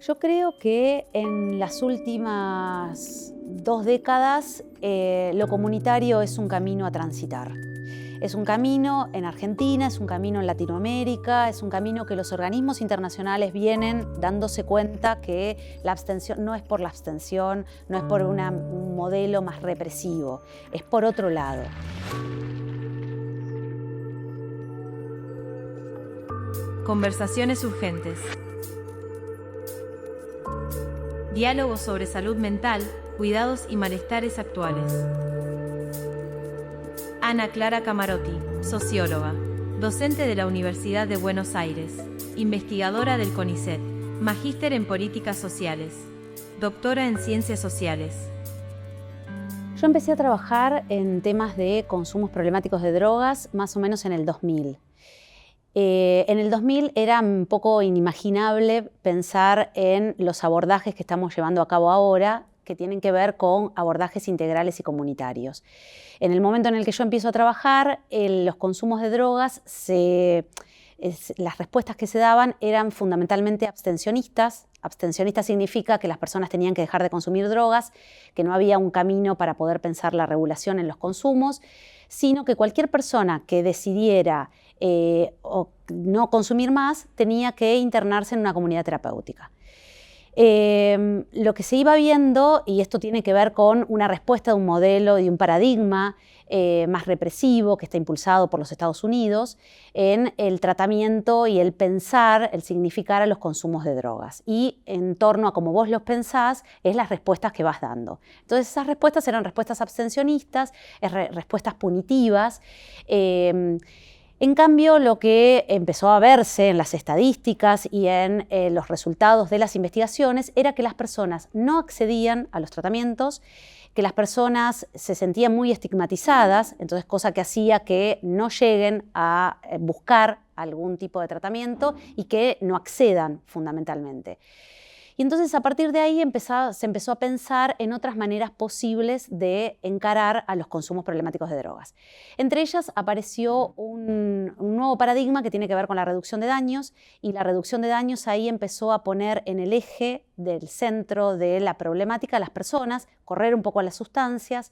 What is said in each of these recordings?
Yo creo que en las últimas 2 décadas lo comunitario es un camino a transitar. Es un camino en Argentina, es un camino en Latinoamérica, es un camino que los organismos internacionales vienen dándose cuenta que la abstención no es por la abstención, no es por un modelo más represivo, es por otro lado. Conversaciones urgentes. Diálogos sobre salud mental, cuidados y malestares actuales. Ana Clara Camarotti, socióloga, docente de la Universidad de Buenos Aires, investigadora del CONICET, magíster en políticas sociales, doctora en ciencias sociales. Yo empecé a trabajar en temas de consumos problemáticos de drogas más o menos en el 2000. En el 2000 era un poco inimaginable pensar en los abordajes que estamos llevando a cabo ahora, que tienen que ver con abordajes integrales y comunitarios. En el momento en el que yo empiezo a trabajar, los consumos de drogas, las respuestas que se daban eran fundamentalmente abstencionistas. Abstencionista significa que las personas tenían que dejar de consumir drogas, que no había un camino para poder pensar la regulación en los consumos, sino que cualquier persona que decidiera o no consumir más tenía que internarse en una comunidad terapéutica. Lo que se iba viendo, y esto tiene que ver con una respuesta de un modelo y un paradigma más represivo que está impulsado por los Estados Unidos en el tratamiento y el pensar, el significar a los consumos de drogas. Y en torno a cómo vos los pensás, es las respuestas que vas dando. Entonces esas respuestas eran respuestas abstencionistas, respuestas punitivas. En cambio, lo que empezó a verse en las estadísticas y en los resultados de las investigaciones era que las personas no accedían a los tratamientos, que las personas se sentían muy estigmatizadas, entonces cosa que hacía que no lleguen a buscar algún tipo de tratamiento y que no accedan fundamentalmente. Y entonces a partir de ahí se empezó a pensar en otras maneras posibles de encarar a los consumos problemáticos de drogas. Entre ellas apareció un nuevo paradigma que tiene que ver con la reducción de daños, y la reducción de daños ahí empezó a poner en el eje del centro de la problemática a las personas, correr un poco a las sustancias,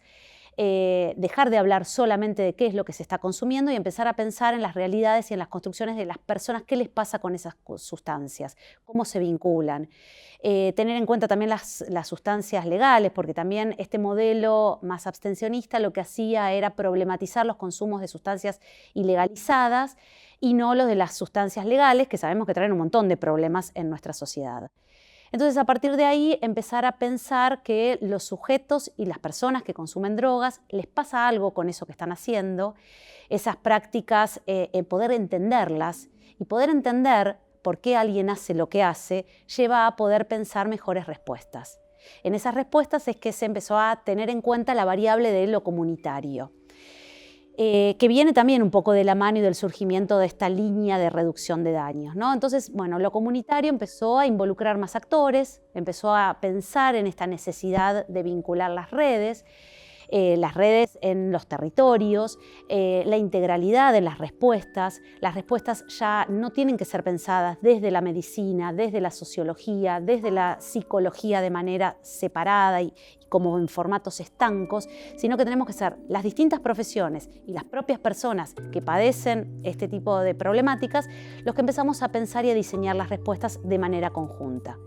dejar de hablar solamente de qué es lo que se está consumiendo y empezar a pensar en las realidades y en las construcciones de las personas, qué les pasa con esas sustancias, cómo se vinculan. Tener en cuenta también las sustancias legales, porque también este modelo más abstencionista lo que hacía era problematizar los consumos de sustancias ilegalizadas y no los de las sustancias legales, que sabemos que traen un montón de problemas en nuestra sociedad. Entonces, a partir de ahí, empezar a pensar que los sujetos y las personas que consumen drogas les pasa algo con eso que están haciendo, esas prácticas, poder entenderlas y poder entender por qué alguien hace lo que hace, lleva a poder pensar mejores respuestas. En esas respuestas es que se empezó a tener en cuenta la variable de lo comunitario, que viene también un poco de la mano y del surgimiento de esta línea de reducción de daños, ¿no? Entonces, bueno, lo comunitario empezó a involucrar más actores, empezó a pensar en esta necesidad de vincular las redes en los territorios, la integralidad de las respuestas. Las respuestas ya no tienen que ser pensadas desde la medicina, desde la sociología, desde la psicología de manera separada y como en formatos estancos, sino que tenemos que ser las distintas profesiones y las propias personas que padecen este tipo de problemáticas los que empezamos a pensar y a diseñar las respuestas de manera conjunta.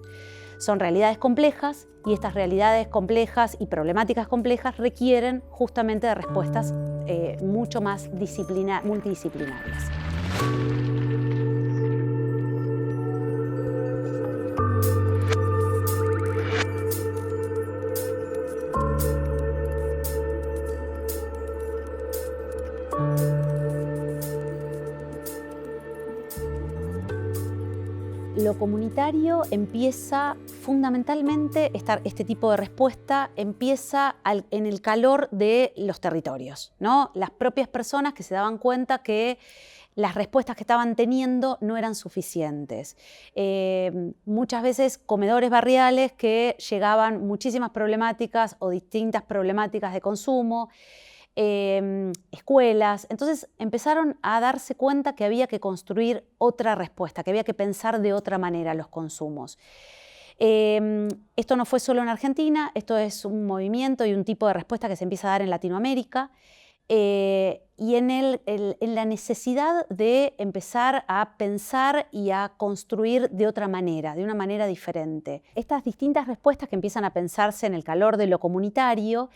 Son realidades complejas y estas realidades complejas y problemáticas complejas requieren justamente de respuestas mucho más multidisciplinarias. Lo comunitario empieza fundamentalmente, este tipo de respuesta empieza en el calor de los territorios, ¿no? Las propias personas que se daban cuenta que las respuestas que estaban teniendo no eran suficientes. Muchas veces comedores barriales que llegaban muchísimas problemáticas o distintas problemáticas de consumo, escuelas. Entonces empezaron a darse cuenta que había que construir otra respuesta, que había que pensar de otra manera los consumos. Esto no fue solo en Argentina, esto es un movimiento y un tipo de respuesta que se empieza a dar en Latinoamérica. Y en la necesidad de empezar a pensar y a construir de otra manera, de una manera diferente. Estas distintas respuestas que empiezan a pensarse en el calor de lo comunitario,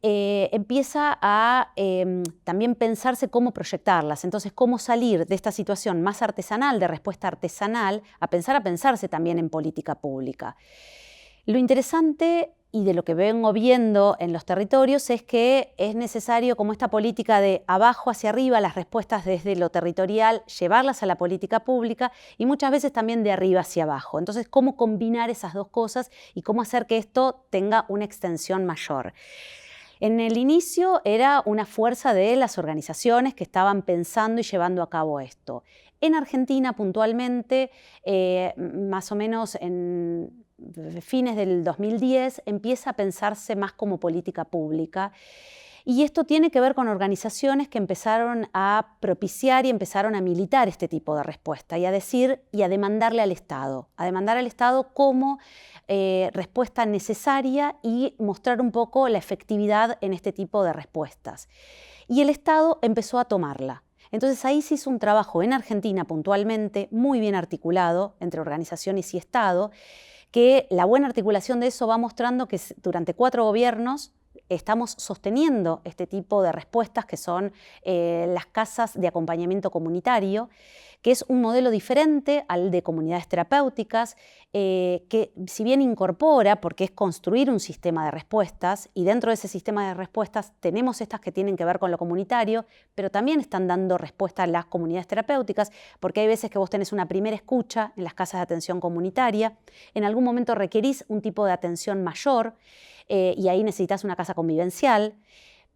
empieza a también pensarse cómo proyectarlas. Entonces, cómo salir de esta situación más artesanal, de respuesta artesanal, a pensarse también en política pública. Lo interesante y de lo que vengo viendo en los territorios es que es necesario, como esta política de abajo hacia arriba, las respuestas desde lo territorial, llevarlas a la política pública y muchas veces también de arriba hacia abajo. Entonces, cómo combinar esas dos cosas y cómo hacer que esto tenga una extensión mayor. En el inicio era una fuerza de las organizaciones que estaban pensando y llevando a cabo esto. En Argentina, puntualmente, más o menos en fines del 2010, empieza a pensarse más como política pública. Y esto tiene que ver con organizaciones que empezaron a propiciar y empezaron a militar este tipo de respuesta y a decir y a demandarle al Estado, como respuesta necesaria y mostrar un poco la efectividad en este tipo de respuestas. Y el Estado empezó a tomarla. Entonces ahí se hizo un trabajo en Argentina puntualmente muy bien articulado entre organizaciones y Estado, que la buena articulación de eso va mostrando que durante 4 gobiernos estamos sosteniendo este tipo de respuestas que son las casas de acompañamiento comunitario, que es un modelo diferente al de comunidades terapéuticas, que si bien incorpora, porque es construir un sistema de respuestas, y dentro de ese sistema de respuestas tenemos estas que tienen que ver con lo comunitario, pero también están dando respuesta a las comunidades terapéuticas, porque hay veces que vos tenés una primera escucha en las casas de atención comunitaria, en algún momento requerís un tipo de atención mayor, y ahí necesitas una casa convivencial,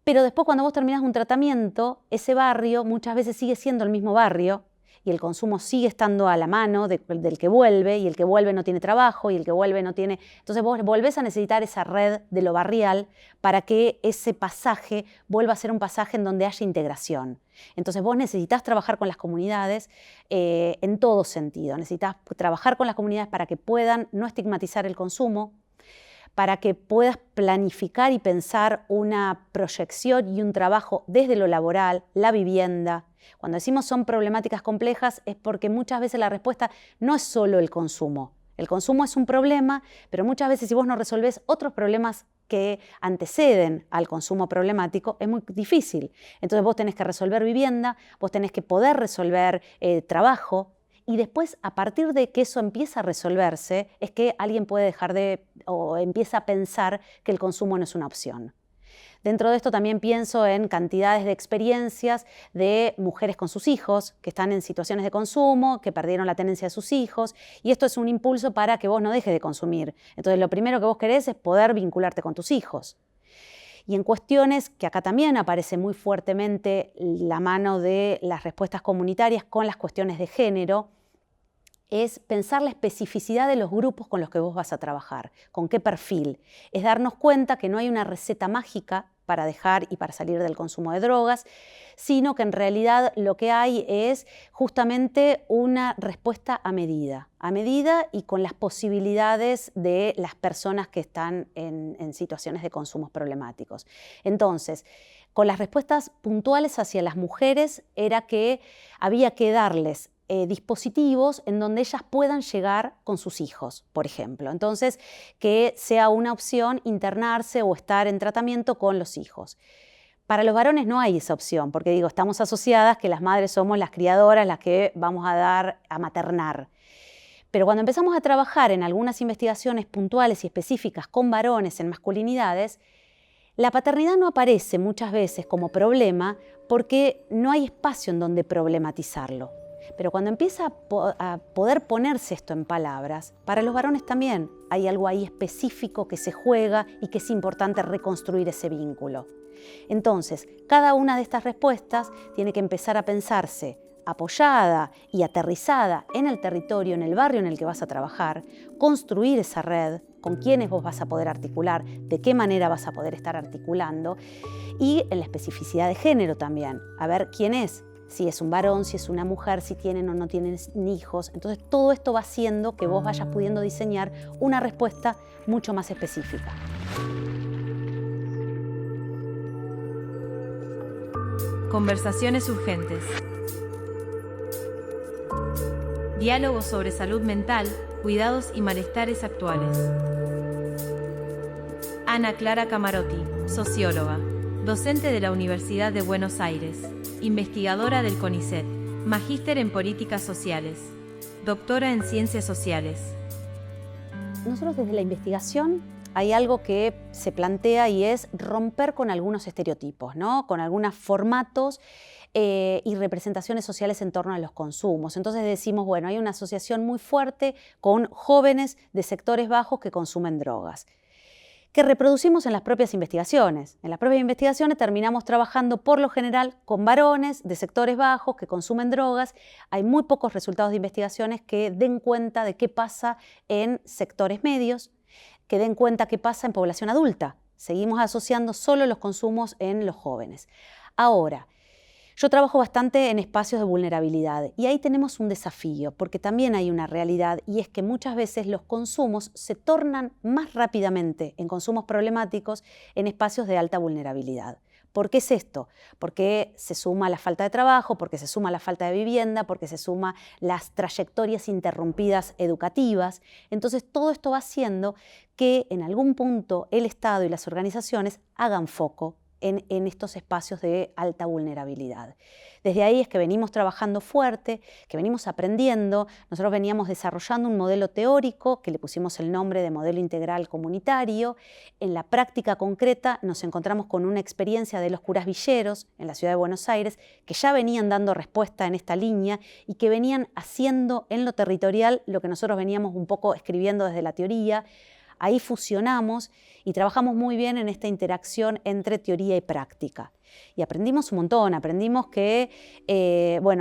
pero después cuando vos terminás un tratamiento, ese barrio muchas veces sigue siendo el mismo barrio y el consumo sigue estando a la mano del que vuelve, y el que vuelve no tiene trabajo, y el que vuelve no tiene... Entonces vos volvés a necesitar esa red de lo barrial para que ese pasaje vuelva a ser un pasaje en donde haya integración. Entonces vos necesitas trabajar con las comunidades en todo sentido. Necesitas trabajar con las comunidades para que puedan no estigmatizar el consumo, para que puedas planificar y pensar una proyección y un trabajo desde lo laboral, la vivienda. Cuando decimos son problemáticas complejas es porque muchas veces la respuesta no es solo el consumo. El consumo es un problema, pero muchas veces si vos no resolvés otros problemas que anteceden al consumo problemático, es muy difícil. Entonces vos tenés que resolver vivienda, vos tenés que poder resolver trabajo, y después, a partir de que eso empieza a resolverse, es que alguien puede o empieza a pensar que el consumo no es una opción. Dentro de esto también pienso en cantidades de experiencias de mujeres con sus hijos que están en situaciones de consumo, que perdieron la tenencia de sus hijos, y esto es un impulso para que vos no dejes de consumir. Entonces lo primero que vos querés es poder vincularte con tus hijos. Y en cuestiones que acá también aparece muy fuertemente la mano de las respuestas comunitarias con las cuestiones de género, es pensar la especificidad de los grupos con los que vos vas a trabajar, con qué perfil. Es darnos cuenta que no hay una receta mágica para dejar y para salir del consumo de drogas, sino que en realidad lo que hay es justamente una respuesta a medida y con las posibilidades de las personas que están en situaciones de consumos problemáticos. Entonces, con las respuestas puntuales hacia las mujeres era que había que darles dispositivos en donde ellas puedan llegar con sus hijos, por ejemplo. Entonces, que sea una opción internarse o estar en tratamiento con los hijos. Para los varones no hay esa opción, porque estamos asociadas que las madres somos las criadoras, las que vamos a maternar. Pero cuando empezamos a trabajar en algunas investigaciones puntuales y específicas con varones en masculinidades, la paternidad no aparece muchas veces como problema porque no hay espacio en donde problematizarlo. Pero cuando empieza a poder ponerse esto en palabras, para los varones también hay algo ahí específico que se juega y que es importante reconstruir ese vínculo. Entonces, cada una de estas respuestas tiene que empezar a pensarse apoyada y aterrizada en el territorio, en el barrio en el que vas a trabajar, construir esa red, con quiénes vos vas a poder articular, de qué manera vas a poder estar articulando, y en la especificidad de género también, a ver quién es. si es un varón, si es una mujer, si tienen o no tienen hijos. Entonces todo esto va haciendo que vos vayas pudiendo diseñar una respuesta mucho más específica. Conversaciones urgentes. Diálogos sobre salud mental, cuidados y malestares actuales. Ana Clara Camarotti, socióloga, docente de la Universidad de Buenos Aires, investigadora del CONICET, magíster en políticas sociales, doctora en ciencias sociales. Nosotros desde la investigación hay algo que se plantea y es romper con algunos estereotipos, ¿no? Con algunos formatos y representaciones sociales en torno a los consumos. Entonces decimos, bueno, hay una asociación muy fuerte con jóvenes de sectores bajos que consumen drogas, que reproducimos en las propias investigaciones. En las propias investigaciones terminamos trabajando por lo general con varones de sectores bajos que consumen drogas. Hay muy pocos resultados de investigaciones que den cuenta de qué pasa en sectores medios, que den cuenta qué pasa en población adulta. Seguimos asociando solo los consumos en los jóvenes. Ahora, yo trabajo bastante en espacios de vulnerabilidad y ahí tenemos un desafío, porque también hay una realidad y es que muchas veces los consumos se tornan más rápidamente en consumos problemáticos en espacios de alta vulnerabilidad. ¿Por qué es esto? Porque se suma la falta de trabajo, porque se suma la falta de vivienda, porque se suma las trayectorias interrumpidas educativas. Entonces todo esto va haciendo que en algún punto el Estado y las organizaciones hagan foco en estos espacios de alta vulnerabilidad. Desde ahí es que venimos trabajando fuerte, que venimos aprendiendo. Nosotros veníamos desarrollando un modelo teórico que le pusimos el nombre de modelo integral comunitario. En la práctica concreta nos encontramos con una experiencia de los curas villeros en la ciudad de Buenos Aires que ya venían dando respuesta en esta línea y que venían haciendo en lo territorial lo que nosotros veníamos un poco escribiendo desde la teoría. Ahí fusionamos y trabajamos muy bien en esta interacción entre teoría y práctica. Y aprendimos un montón, aprendimos que,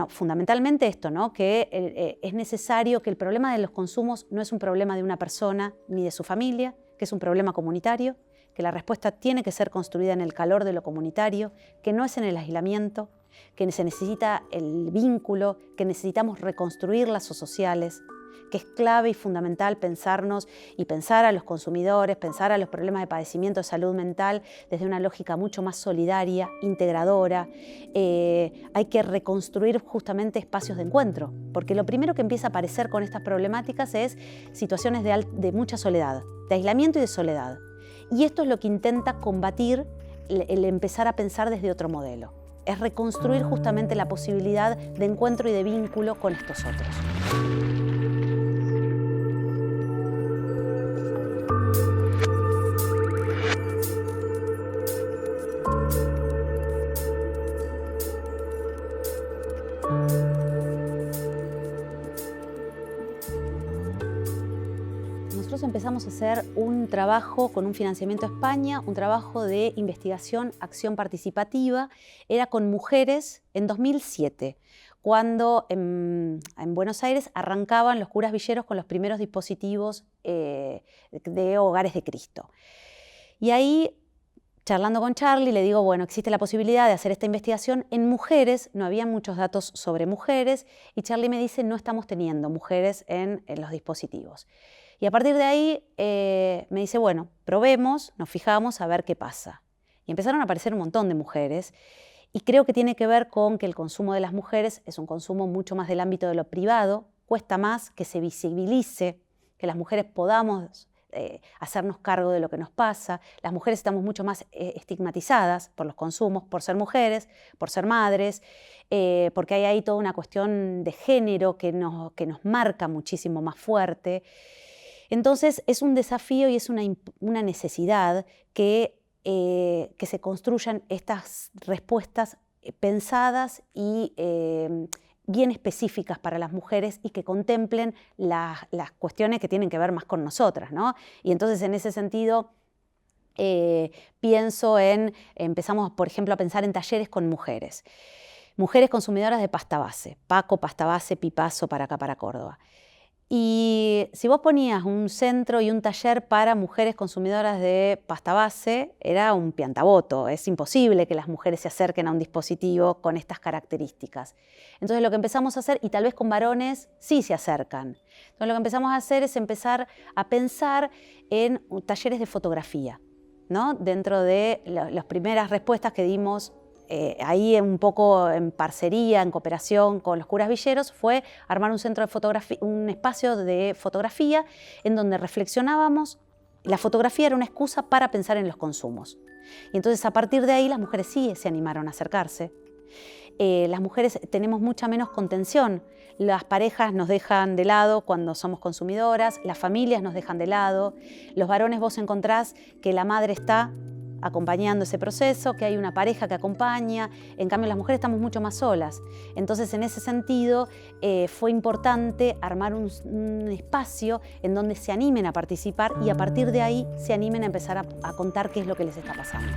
fundamentalmente esto, ¿no? Que es necesario que el problema de los consumos no es un problema de una persona ni de su familia, que es un problema comunitario, que la respuesta tiene que ser construida en el calor de lo comunitario, que no es en el aislamiento, que se necesita el vínculo, que necesitamos reconstruir lazos sociales, que es clave y fundamental pensarnos y pensar a los consumidores, pensar a los problemas de padecimiento de salud mental desde una lógica mucho más solidaria, integradora. Hay que reconstruir justamente espacios de encuentro, porque lo primero que empieza a aparecer con estas problemáticas es situaciones de mucha soledad, de aislamiento y de soledad. Y esto es lo que intenta combatir el empezar a pensar desde otro modelo. Es reconstruir justamente la posibilidad de encuentro y de vínculo con estos otros. Nosotros empezamos a hacer un trabajo con un financiamiento a España, un trabajo de investigación, acción participativa. Era con mujeres en 2007, cuando en Buenos Aires arrancaban los curas villeros con los primeros dispositivos de Hogares de Cristo. Y ahí, charlando con Charlie, le digo, bueno, existe la posibilidad de hacer esta investigación en mujeres, no había muchos datos sobre mujeres, y Charlie me dice, no estamos teniendo mujeres en los dispositivos. Y a partir de ahí me dice, bueno, probemos, nos fijamos a ver qué pasa. Y empezaron a aparecer un montón de mujeres y creo que tiene que ver con que el consumo de las mujeres es un consumo mucho más del ámbito de lo privado, cuesta más que se visibilice, que las mujeres podamos hacernos cargo de lo que nos pasa. Las mujeres estamos mucho más estigmatizadas por los consumos, por ser mujeres, por ser madres, porque hay ahí toda una cuestión de género que nos marca muchísimo más fuerte. Entonces es un desafío y es una necesidad que se construyan estas respuestas pensadas y bien específicas para las mujeres y que contemplen las cuestiones que tienen que ver más con nosotras, ¿no? Y entonces en ese sentido empezamos por ejemplo a pensar en talleres con mujeres. Mujeres consumidoras de pasta base, Paco, pasta base, Pipazo para acá, para Córdoba. Y si vos ponías un centro y un taller para mujeres consumidoras de pasta base, era un piantaboto. Es imposible que las mujeres se acerquen a un dispositivo con estas características. Entonces lo que empezamos a hacer, y tal vez con varones sí se acercan, entonces lo que empezamos a hacer es empezar a pensar en talleres de fotografía, ¿no? Dentro de las primeras respuestas que dimos ahí un poco en parcería, en cooperación con los curas villeros, fue armar un centro de fotografía, un espacio de fotografía en donde reflexionábamos. La fotografía era una excusa para pensar en los consumos. Y entonces a partir de ahí las mujeres sí se animaron a acercarse. Las mujeres tenemos mucha menos contención. Las parejas nos dejan de lado cuando somos consumidoras, las familias nos dejan de lado. Los varones vos encontrás que la madre está acompañando ese proceso, que hay una pareja que acompaña. En cambio, las mujeres estamos mucho más solas. Entonces, en ese sentido, fue importante armar un espacio en donde se animen a participar y a partir de ahí se animen a empezar a contar qué es lo que les está pasando.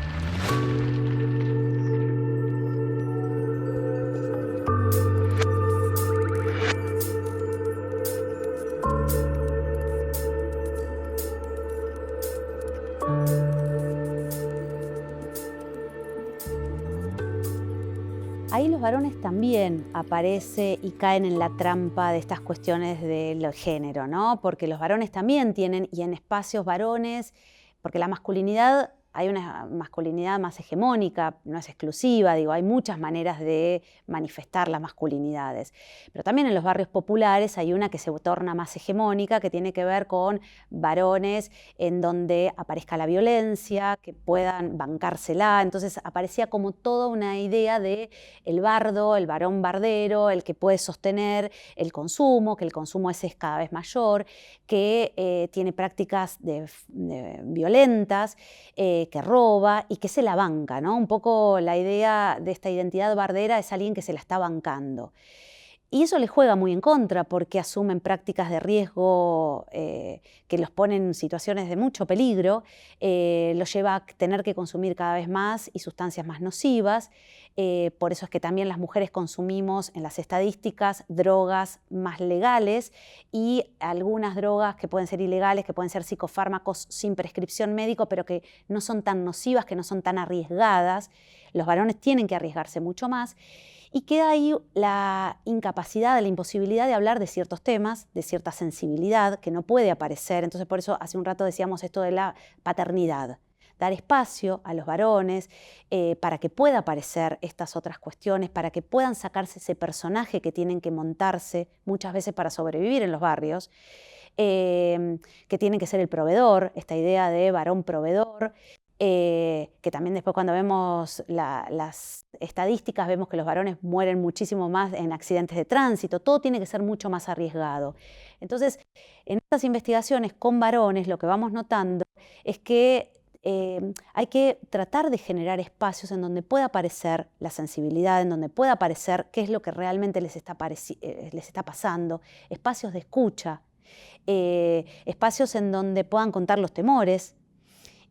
Ahí los varones también aparecen y caen en la trampa de estas cuestiones del género, ¿no? Porque los varones también tienen, y en espacios varones, porque la masculinidad, hay una masculinidad más hegemónica, no es exclusiva, digo, hay muchas maneras de manifestar las masculinidades. Pero también en los barrios populares hay una que se torna más hegemónica, que tiene que ver con varones en donde aparezca la violencia, que puedan bancársela. Entonces aparecía como toda una idea de el bardo, el varón bardero, el que puede sostener el consumo, que el consumo ese es cada vez mayor, que tiene prácticas violentas, que roba y que se la banca, ¿no? Un poco la idea de esta identidad bardera es alguien que se la está bancando. Y eso les juega muy en contra porque asumen prácticas de riesgo que los ponen en situaciones de mucho peligro, los lleva a tener que consumir cada vez más y sustancias más nocivas. Por eso es que también las mujeres consumimos en las estadísticas drogas más legales y algunas drogas que pueden ser ilegales, que pueden ser psicofármacos sin prescripción médica, pero que no son tan nocivas, que no son tan arriesgadas. Los varones tienen que arriesgarse mucho más. Y queda ahí la incapacidad, la imposibilidad de hablar de ciertos temas, de cierta sensibilidad que no puede aparecer. Entonces, por eso hace un rato decíamos esto de la paternidad. Dar espacio a los varones para que pueda aparecer estas otras cuestiones, para que puedan sacarse ese personaje que tienen que montarse muchas veces para sobrevivir en los barrios, que tienen que ser el proveedor, esta idea de varón proveedor. Que también después cuando vemos las estadísticas vemos que los varones mueren muchísimo más en accidentes de tránsito, todo tiene que ser mucho más arriesgado. Entonces, en estas investigaciones con varones lo que vamos notando es que hay que tratar de generar espacios en donde pueda aparecer la sensibilidad, en donde pueda aparecer qué es lo que realmente les está pasando, espacios de escucha, espacios en donde puedan contar los temores.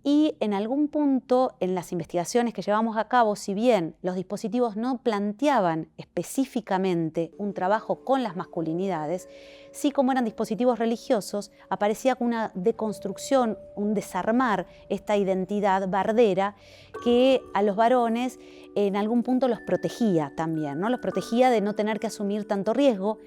Y en algún punto en las investigaciones que llevamos a cabo, si bien los dispositivos no planteaban específicamente un trabajo con las masculinidades, sí como eran dispositivos religiosos, aparecía una deconstrucción, un desarmar esta identidad bardera que a los varones en algún punto los protegía también, ¿no? Los protegía de no tener que asumir tanto riesgo,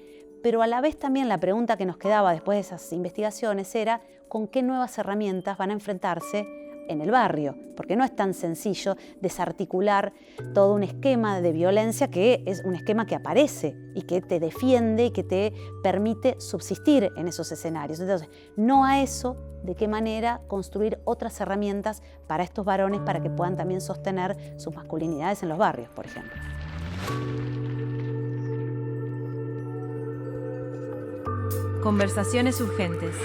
pero a la vez también la pregunta que nos quedaba después de esas investigaciones era ¿con qué nuevas herramientas van a enfrentarse en el barrio? Porque no es tan sencillo desarticular todo un esquema de violencia que es un esquema que aparece y que te defiende y que te permite subsistir en esos escenarios. Entonces, no a eso, ¿de qué manera construir otras herramientas para estos varones para que puedan también sostener sus masculinidades en los barrios, por ejemplo? Conversaciones urgentes.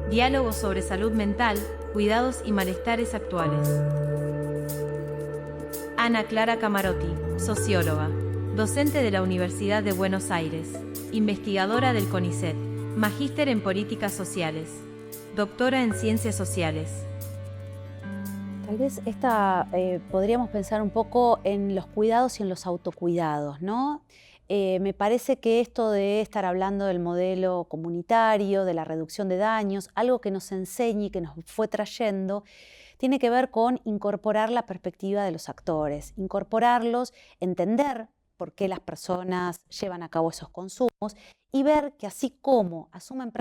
Diálogos sobre salud mental, cuidados y malestares actuales. Ana Clara Camarotti, socióloga, docente de la Universidad de Buenos Aires, investigadora del CONICET, magíster en políticas sociales, doctora en ciencias sociales. Tal vez podríamos pensar un poco en los cuidados y en los autocuidados, ¿no? Me parece que esto de estar hablando del modelo comunitario, de la reducción de daños, algo que nos enseña y que nos fue trayendo, tiene que ver con incorporar la perspectiva de los actores, incorporarlos, entender por qué las personas llevan a cabo esos consumos y ver que así como asumen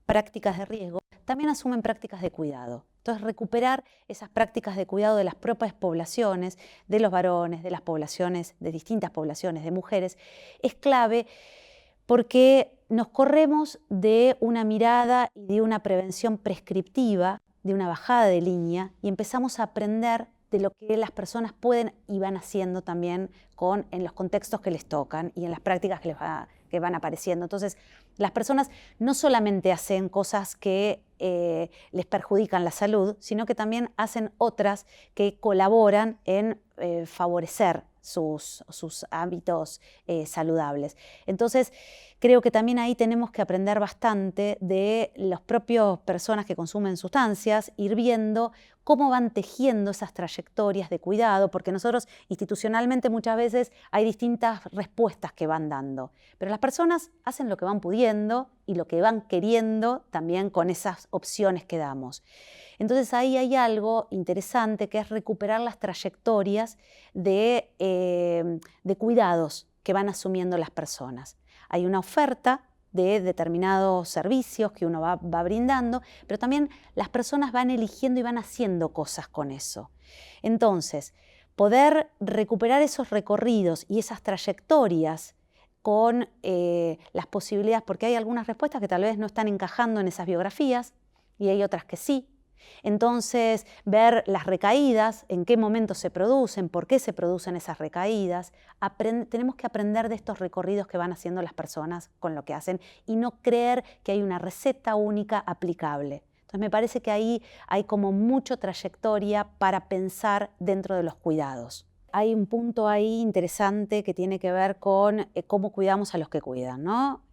prácticas de riesgo, también asumen prácticas de cuidado. Entonces, recuperar esas prácticas de cuidado de las propias poblaciones, de los varones, de las poblaciones, de distintas poblaciones, de mujeres, es clave porque nos corremos de una mirada y de una prevención prescriptiva, de una bajada de línea, y empezamos a aprender de lo que las personas pueden y van haciendo también en los contextos que les tocan y en las prácticas que van apareciendo. Entonces, las personas no solamente hacen cosas que les perjudican la salud, sino que también hacen otras que colaboran en favorecer sus hábitos saludables. Entonces, creo que también ahí tenemos que aprender bastante de las propias personas que consumen sustancias, ir viendo cómo van tejiendo esas trayectorias de cuidado, porque nosotros institucionalmente muchas veces hay distintas respuestas que van dando, pero las personas hacen lo que van pudiendo y lo que van queriendo también con esas opciones que damos. Entonces ahí hay algo interesante que es recuperar las trayectorias de cuidados que van asumiendo las personas. Hay una oferta de determinados servicios que uno va brindando, pero también las personas van eligiendo y van haciendo cosas con eso. Entonces, poder recuperar esos recorridos y esas trayectorias con las posibilidades, porque hay algunas respuestas que tal vez no están encajando en esas biografías y hay otras que sí. Entonces, ver las recaídas, en qué momento se producen, por qué se producen esas recaídas. Tenemos que aprender de estos recorridos que van haciendo las personas con lo que hacen y no creer que hay una receta única aplicable. Entonces, me parece que ahí hay como mucha trayectoria para pensar dentro de los cuidados. Hay un punto ahí interesante que tiene que ver con cómo cuidamos a los que cuidan, ¿no?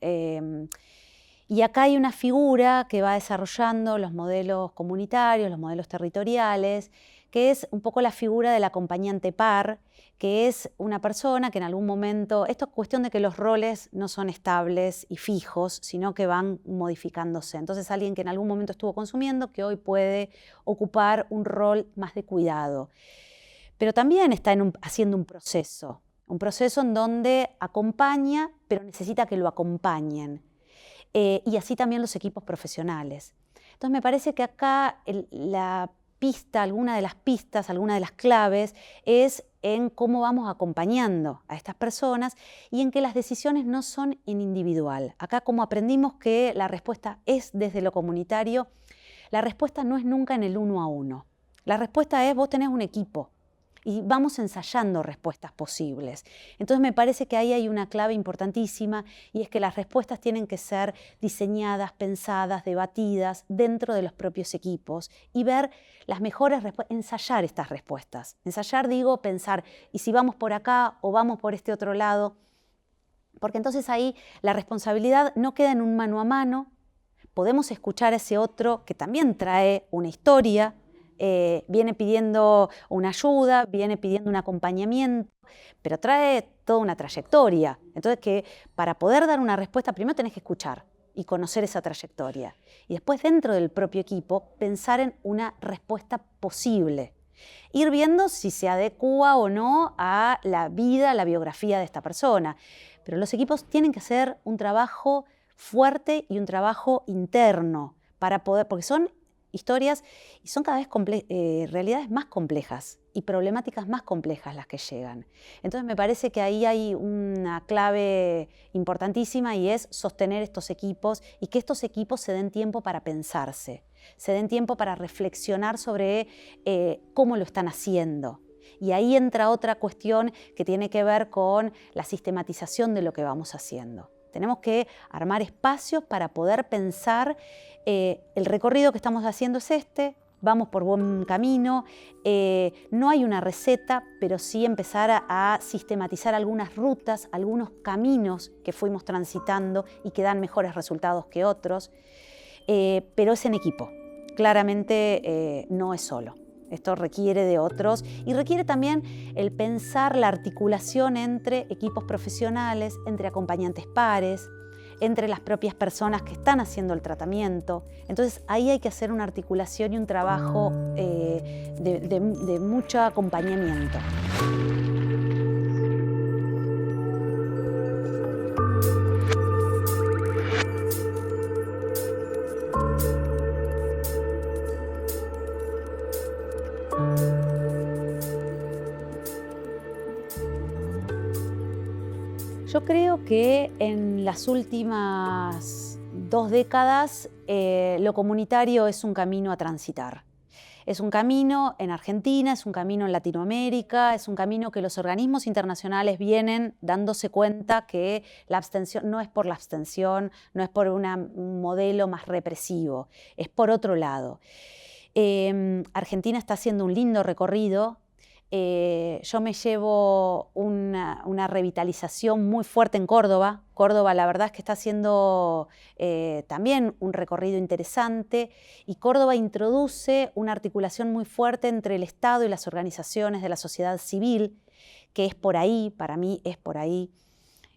Y acá hay una figura que va desarrollando los modelos comunitarios, los modelos territoriales, que es un poco la figura del acompañante par, que es una persona que en algún momento, esto es cuestión de que los roles no son estables y fijos, sino que van modificándose. Entonces alguien que en algún momento estuvo consumiendo, que hoy puede ocupar un rol más de cuidado. Pero también está haciendo un proceso en donde acompaña, pero necesita que lo acompañen. Y así también los equipos profesionales. Entonces me parece que acá alguna de las pistas, alguna de las claves es en cómo vamos acompañando a estas personas y en que las decisiones no son en individual. Acá, como aprendimos que la respuesta es desde lo comunitario, la respuesta no es nunca en el 1 a 1. La respuesta es: vos tenés un equipo y vamos ensayando respuestas posibles. Entonces me parece que ahí hay una clave importantísima, y es que las respuestas tienen que ser diseñadas, pensadas, debatidas dentro de los propios equipos y ver las mejores respuestas, ensayar estas respuestas. Ensayar, digo, pensar, ¿y si vamos por acá o vamos por este otro lado? Porque entonces ahí la responsabilidad no queda en un mano a mano. Podemos escuchar a ese otro que también trae una historia, viene pidiendo una ayuda, viene pidiendo un acompañamiento, pero trae toda una trayectoria. Entonces, que para poder dar una respuesta, primero tenés que escuchar y conocer esa trayectoria. Y después, dentro del propio equipo, pensar en una respuesta posible. Ir viendo si se adecua o no a la vida, a la biografía de esta persona. Pero los equipos tienen que hacer un trabajo fuerte y un trabajo interno para poder, porque son historias y son cada vez realidades más complejas y problemáticas más complejas las que llegan. Entonces me parece que ahí hay una clave importantísima, y es sostener estos equipos y que estos equipos se den tiempo para pensarse, se den tiempo para reflexionar sobre cómo lo están haciendo. Y ahí entra otra cuestión que tiene que ver con la sistematización de lo que vamos haciendo. Tenemos que armar espacios para poder pensar el recorrido que estamos haciendo es este, vamos por buen camino, no hay una receta, pero sí empezar a sistematizar algunas rutas, algunos caminos que fuimos transitando y que dan mejores resultados que otros, pero es en equipo, claramente no es solo. Esto requiere de otros y requiere también el pensar la articulación entre equipos profesionales, entre acompañantes pares, entre las propias personas que están haciendo el tratamiento. Entonces ahí hay que hacer una articulación y un trabajo de mucho acompañamiento. Yo creo que en las últimas 2 décadas lo comunitario es un camino a transitar. Es un camino en Argentina, es un camino en Latinoamérica, es un camino que los organismos internacionales vienen dándose cuenta que la abstención no es por la abstención, no es por un modelo más represivo, es por otro lado. Argentina está haciendo un lindo recorrido. Yo me llevo una revitalización muy fuerte en Córdoba. Córdoba, la verdad es que está haciendo también un recorrido interesante y Córdoba introduce una articulación muy fuerte entre el Estado y las organizaciones de la sociedad civil, que es por ahí, para mí es por ahí.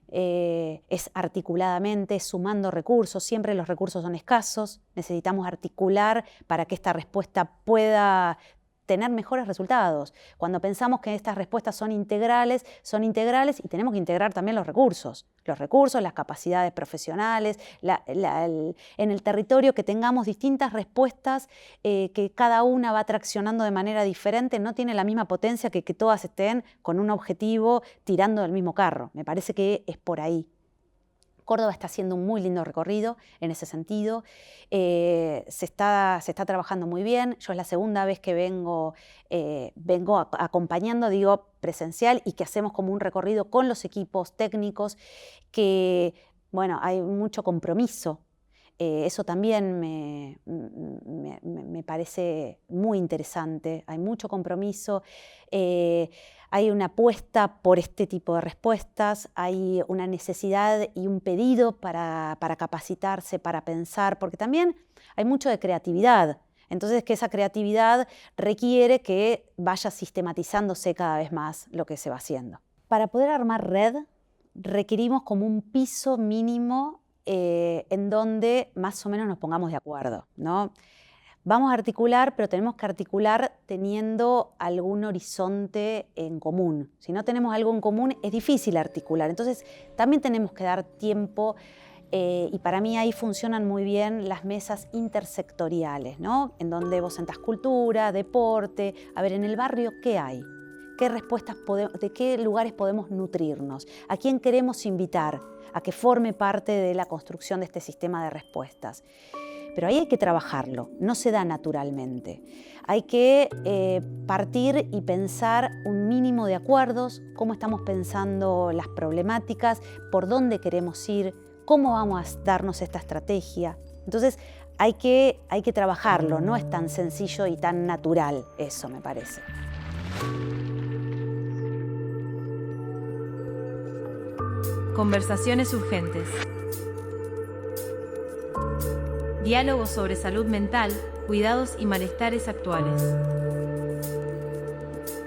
Es articuladamente, sumando recursos. Siempre los recursos son escasos. Necesitamos articular para que esta respuesta pueda tener mejores resultados. Cuando pensamos que estas respuestas son integrales y tenemos que integrar también los recursos, las capacidades profesionales, en el territorio que tengamos distintas respuestas que cada una va traccionando de manera diferente, no tiene la misma potencia que todas estén con un objetivo tirando del mismo carro. Me parece que es por ahí. Córdoba está haciendo un muy lindo recorrido en ese sentido. Se está trabajando muy bien. Yo es la segunda vez que vengo acompañando, digo, presencial y que hacemos como un recorrido con los equipos técnicos que, bueno, hay mucho compromiso. Eso también me parece muy interesante. Hay mucho compromiso. Hay una apuesta por este tipo de respuestas, hay una necesidad y un pedido para capacitarse, para pensar, porque también hay mucho de creatividad. Entonces, que esa creatividad requiere que vaya sistematizándose cada vez más lo que se va haciendo. Para poder armar red, requerimos como un piso mínimo en donde más o menos nos pongamos de acuerdo, ¿no? Vamos a articular, pero tenemos que articular teniendo algún horizonte en común. Si no tenemos algo en común, es difícil articular. Entonces, también tenemos que dar tiempo y para mí ahí funcionan muy bien las mesas intersectoriales, ¿no? En donde vos sentás cultura, deporte. A ver, en el barrio, ¿qué hay? ¿Qué respuestas de qué lugares podemos nutrirnos? ¿A quién queremos invitar a que forme parte de la construcción de este sistema de respuestas? Pero ahí hay que trabajarlo, no se da naturalmente. Hay que partir y pensar un mínimo de acuerdos, cómo estamos pensando las problemáticas, por dónde queremos ir, cómo vamos a darnos esta estrategia. Entonces hay que trabajarlo, no es tan sencillo y tan natural eso, me parece. Conversaciones urgentes. Diálogos sobre salud mental, cuidados y malestares actuales.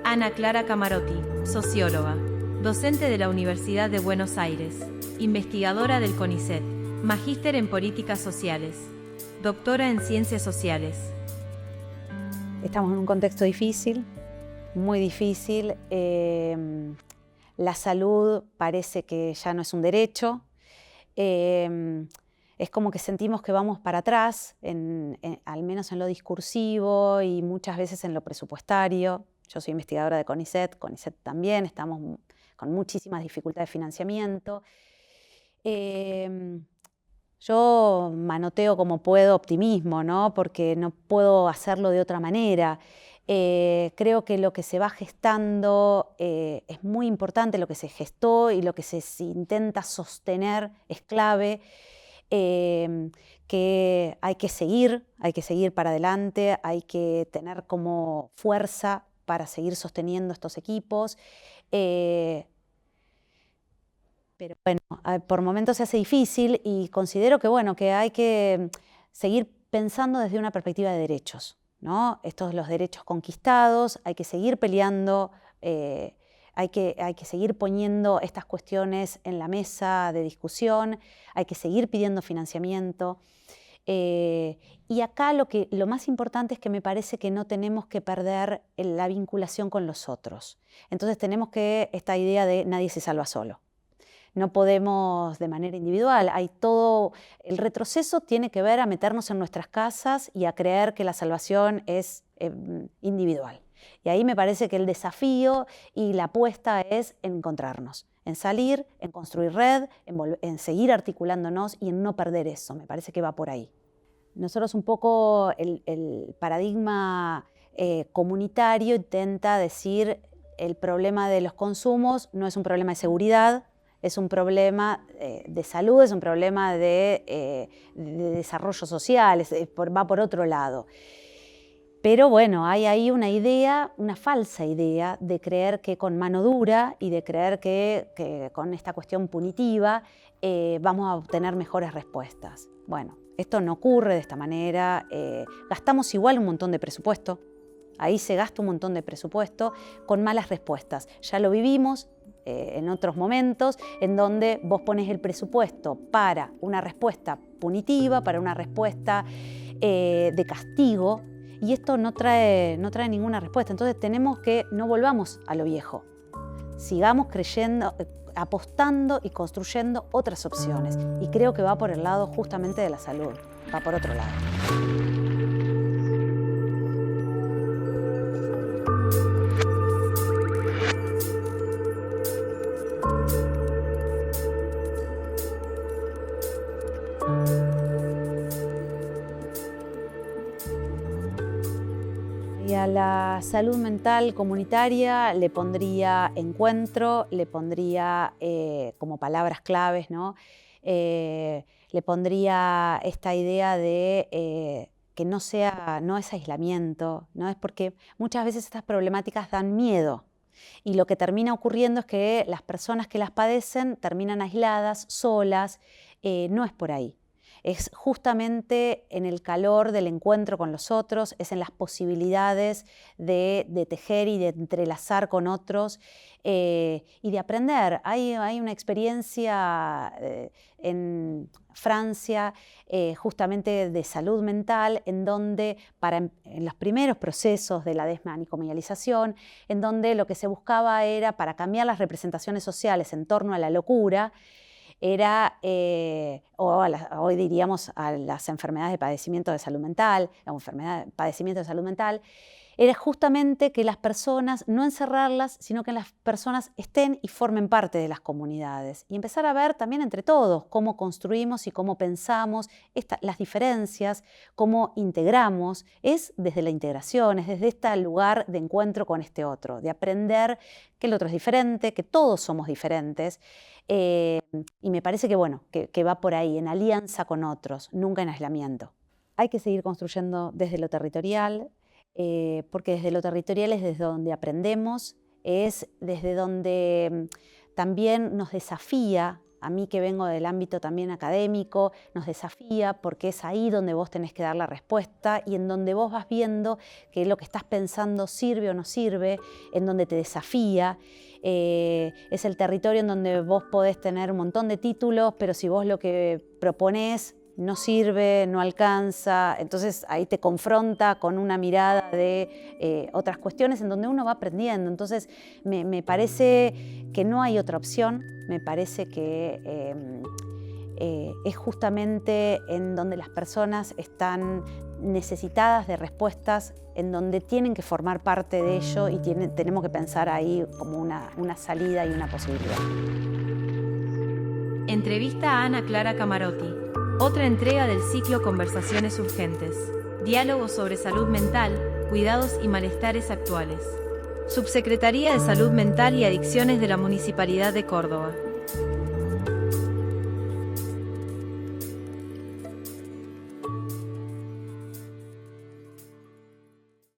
Ana Clara Camarotti, socióloga, docente de la Universidad de Buenos Aires, investigadora del CONICET, magíster en políticas sociales, doctora en ciencias sociales. Estamos en un contexto difícil, muy difícil. La salud parece que ya no es un derecho. Es como que sentimos que vamos para atrás, al menos en lo discursivo y muchas veces en lo presupuestario. Yo soy investigadora de CONICET también, estamos con muchísimas dificultades de financiamiento. Yo manoteo como puedo optimismo, ¿no? Porque no puedo hacerlo de otra manera. Creo que lo que se va gestando es muy importante, lo que se gestó y lo que se intenta sostener es clave. Que hay que seguir para adelante, hay que tener como fuerza para seguir sosteniendo estos equipos. Pero bueno, por momentos se hace difícil y considero que, bueno, que hay que seguir pensando desde una perspectiva de derechos. ¿no? Estos los derechos conquistados, hay que seguir peleando, hay que seguir poniendo estas cuestiones en la mesa de discusión, hay que seguir pidiendo financiamiento. Y acá lo más importante es que me parece que no tenemos que perder la vinculación con los otros. Entonces tenemos esta idea de nadie se salva solo. No podemos de manera individual. El retroceso tiene que ver a meternos en nuestras casas y a creer que la salvación es individual. Y ahí me parece que el desafío y la apuesta es encontrarnos, en salir, en construir red, en seguir articulándonos y en no perder eso. Me parece que va por ahí. Nosotros un poco el paradigma comunitario intenta decir el problema de los consumos no es un problema de seguridad, es un problema de salud, es un problema de desarrollo social, va por otro lado. Pero bueno, hay ahí una falsa idea de creer que con mano dura y de creer que con esta cuestión punitiva vamos a obtener mejores respuestas. Bueno, esto no ocurre de esta manera, gastamos igual un montón de presupuesto, ahí se gasta un montón de presupuesto con malas respuestas. Ya lo vivimos en otros momentos en donde vos pones el presupuesto para una respuesta punitiva, para una respuesta de castigo, y esto no trae ninguna respuesta. Entonces tenemos que no volvamos a lo viejo. Sigamos creyendo, apostando y construyendo otras opciones. Y creo que va por el lado justamente de la salud, va por otro lado. Y a la salud mental comunitaria le pondría encuentro, le pondría como palabras claves, ¿no? Le pondría esta idea de que no es aislamiento, ¿no? Es porque muchas veces estas problemáticas dan miedo. Y lo que termina ocurriendo es que las personas que las padecen terminan aisladas, solas, no es por ahí. Es justamente en el calor del encuentro con los otros, es en las posibilidades de tejer y de entrelazar con otros y de aprender. Hay una experiencia en Francia justamente de salud mental en donde en los primeros procesos de la desmanicomialización, en donde lo que se buscaba era para cambiar las representaciones sociales en torno a la locura, era, hoy diríamos a las enfermedades de padecimiento de salud mental, padecimiento de salud mental, era justamente que las personas, no encerrarlas, sino que las personas estén y formen parte de las comunidades. Y empezar a ver también entre todos cómo construimos y cómo pensamos las diferencias, cómo integramos. Es desde la integración, es desde este lugar de encuentro con este otro, de aprender que el otro es diferente, que todos somos diferentes. Y me parece que va por ahí, en alianza con otros, nunca en aislamiento. Hay que seguir construyendo desde lo territorial, porque desde lo territorial es desde donde aprendemos, es desde donde también nos desafía, a mí que vengo del ámbito también académico, nos desafía porque es ahí donde vos tenés que dar la respuesta y en donde vos vas viendo que lo que estás pensando sirve o no sirve, en donde te desafía. Es el territorio en donde vos podés tener un montón de títulos, pero si vos lo que proponés no sirve, no alcanza, entonces ahí te confronta con una mirada de otras cuestiones en donde uno va aprendiendo. Entonces me parece que no hay otra opción, me parece que es justamente en donde las personas están necesitadas de respuestas, en donde tienen que formar parte de ello y tenemos que pensar ahí como una salida y una posibilidad. Entrevista a Ana Clara Camarotti. Otra entrega del ciclo Conversaciones Urgentes. Diálogos sobre salud mental, cuidados y malestares actuales. Subsecretaría de Salud Mental y Adicciones de la Municipalidad de Córdoba.